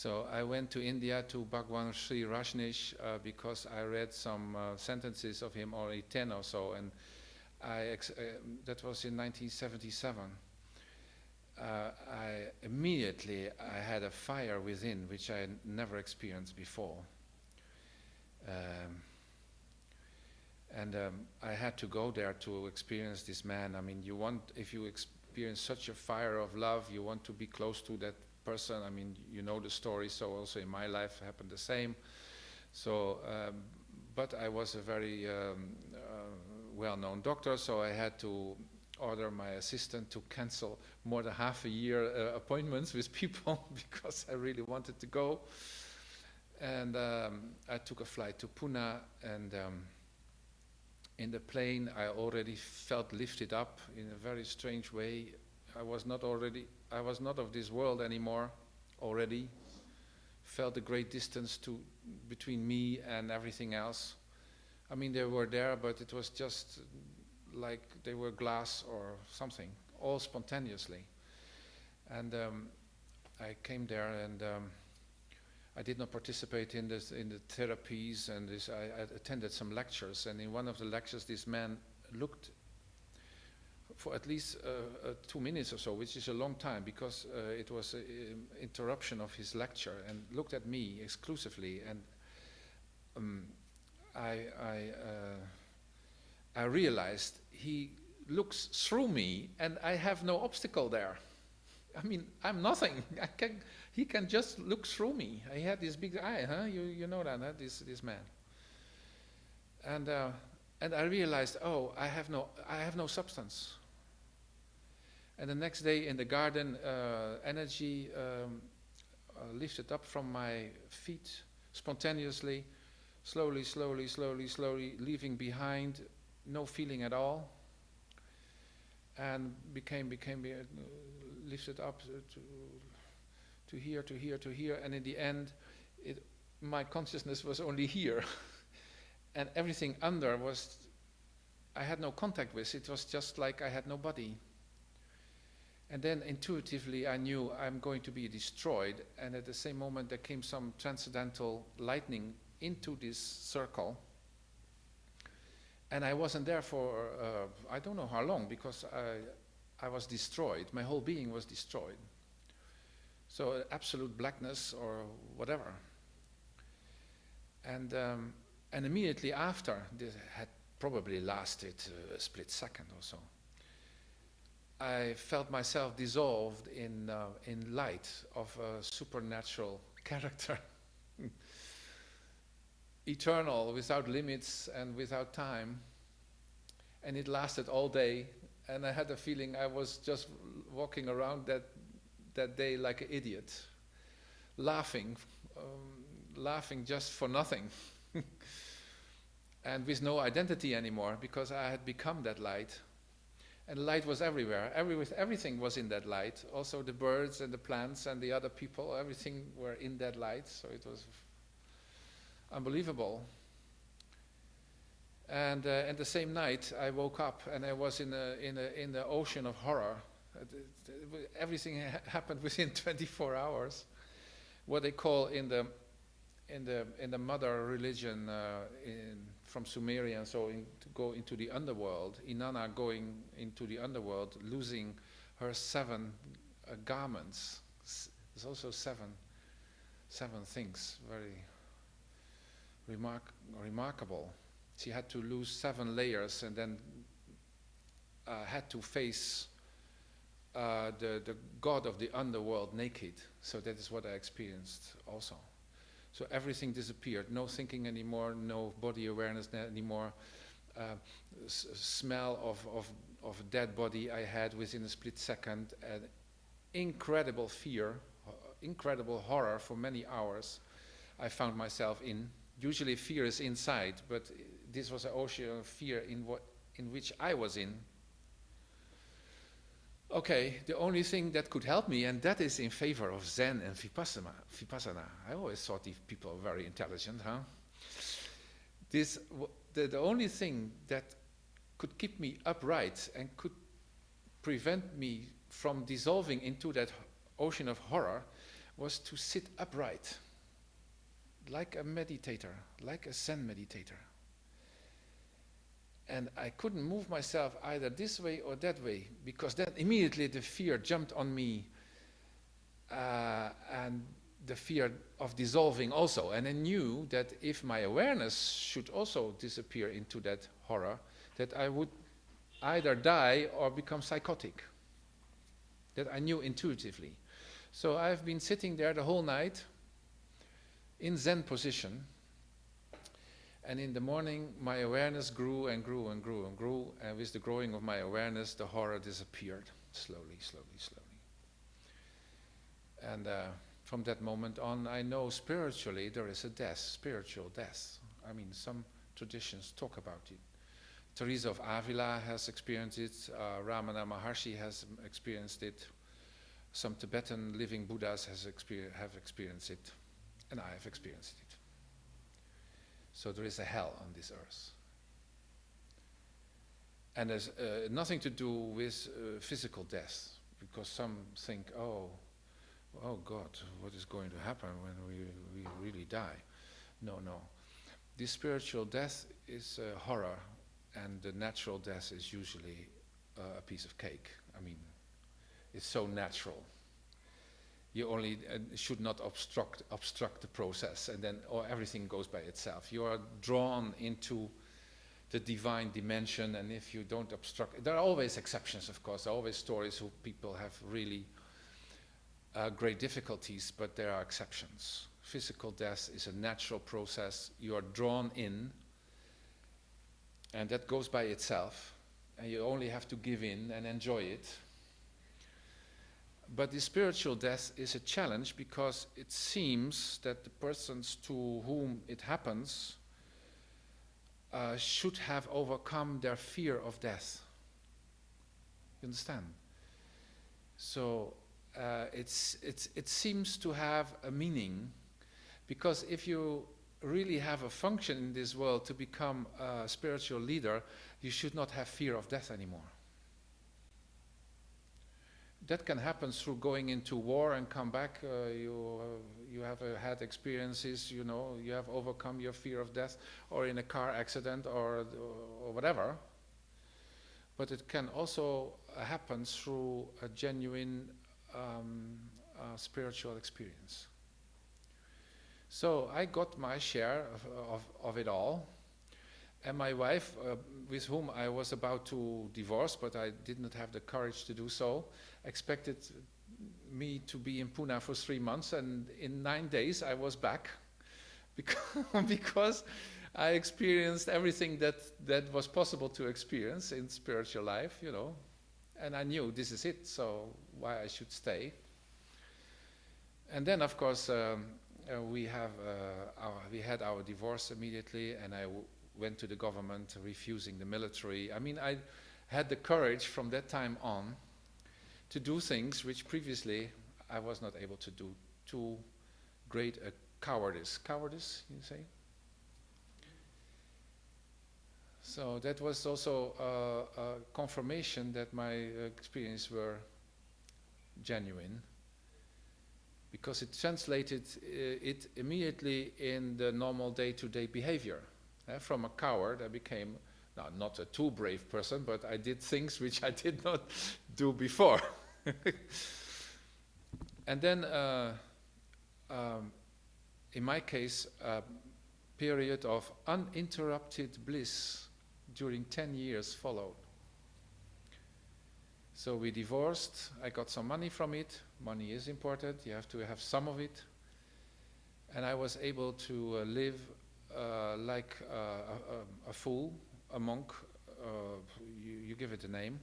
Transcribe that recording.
So I went to India to Bhagwan Sri Rajneesh because I read some sentences of him, already 10 or so, and that was in 1977. I immediately had a fire within which I never experienced before. And I had to go there to experience this man. I mean, if you experience such a fire of love, you want to be close to that person. I mean, you know the story, so also in my life happened the same. So, but I was a very well-known doctor, so I had to order my assistant to cancel more than half a year appointments with people because I really wanted to go. And I took a flight to Pune, and in the plane I already felt lifted up in a very strange way. I was not of this world anymore already. Felt a great distance between me and everything else. I mean, they were there, but it was just like they were glass or something, all spontaneously. And I came there, and I did not participate in the therapies, and I attended some lectures, and in one of the lectures this man looked for at least 2 minutes or so, which is a long time because it was an interruption of his lecture, and looked at me exclusively, and I realized he looks through me and I have no obstacle there. I mean, I'm nothing. He can just look through me. He had this big eye, huh? You know that, huh? This man. And I realized, oh, I have no substance. And the next day in the garden, energy lifted up from my feet spontaneously, slowly, leaving behind no feeling at all, and became lifted up to here, and in the end, my consciousness was only here, and everything under I had no contact with. It was just like I had no body. And then intuitively I knew I'm going to be destroyed, and at the same moment there came some transcendental lightning into this circle, and I wasn't there for I don't know how long, because I was destroyed. My whole being was destroyed. So absolute blackness or whatever. And immediately after, this had probably lasted a split second or so, I felt myself dissolved in light of a supernatural character. Eternal, without limits and without time. And it lasted all day, and I had a feeling I was just walking around that day like an idiot, laughing just for nothing, and with no identity anymore, because I had become that light. And light was everywhere. Everything was in that light. Also the birds and the plants and the other people, everything were in that light. So it was unbelievable. And the same night I woke up and I was in the ocean of horror. Everything happened within 24 hours. What they call in the mother religion from Sumerian, so to go into the underworld, Inanna going into the underworld, losing her 7 garments. There's also seven things, very remarkable. She had to lose 7 layers, and then had to face the god of the underworld naked. So that is what I experienced also. So everything disappeared, no thinking anymore, no body awareness anymore. Smell of a dead body I had within a split second. Incredible fear, incredible horror for many hours I found myself in. Usually fear is inside, but this was an ocean of fear in which I was in. Okay, the only thing that could help me, and that is in favor of Zen and Vipassana. I always thought these people were very intelligent, huh? The only thing that could keep me upright and could prevent me from dissolving into that ocean of horror was to sit upright, like a meditator, like a Zen meditator. And I couldn't move myself either this way or that way, because then immediately the fear jumped on me, and the fear of dissolving also. And I knew that if my awareness should also disappear into that horror, that I would either die or become psychotic. That I knew intuitively. So I've been sitting there the whole night in Zen position. And in the morning, my awareness grew and grew and grew and grew. And with the growing of my awareness, the horror disappeared slowly, slowly, slowly. And from that moment on, I know spiritually there is a death, spiritual death. I mean, some traditions talk about it. Teresa of Avila has experienced it. Ramana Maharshi has experienced it. Some Tibetan living Buddhas have experienced it. And I have experienced it. So there is a hell on this earth. And there's nothing to do with physical death, because some think, oh God, what is going to happen when we really die? No. This spiritual death is horror, and the natural death is usually a piece of cake. I mean, it's so natural. You only should not obstruct the process, and then everything goes by itself. You are drawn into the divine dimension, and if you don't obstruct, there are always exceptions, of course. There are always stories who people have really great difficulties, but there are exceptions. Physical death is a natural process. You are drawn in, and that goes by itself, and you only have to give in and enjoy it. But the spiritual death is a challenge, because it seems that the persons to whom it happens should have overcome their fear of death. You understand? So it seems to have a meaning, because if you really have a function in this world to become a spiritual leader, you should not have fear of death anymore. That can happen through going into war and come back. You have had experiences, you have overcome your fear of death, or in a car accident, or whatever. But it can also happen through a genuine spiritual experience. So I got my share of it all. And my wife, with whom I was about to divorce, but I did not have the courage to do so, expected me to be in Pune for 3 months, and in 9 days I was back, because I experienced everything that was possible to experience in spiritual life, and I knew this is it, so why I should stay. And then, of course, we had our divorce immediately, and I went to the government, refusing the military. I mean, I had the courage from that time on to do things which previously I was not able to do. Too great a cowardice. Cowardice, you say? So that was also a confirmation that my experiences were genuine, because it translated it immediately in the normal day-to-day behavior. From a coward, I became not a too brave person, but I did things which I did not do before. And then, in my case, a period of uninterrupted bliss during 10 years followed. So we divorced. I got some money from it. Money is important. You have to have some of it. And I was able to live like a fool, a monk, you give it a name.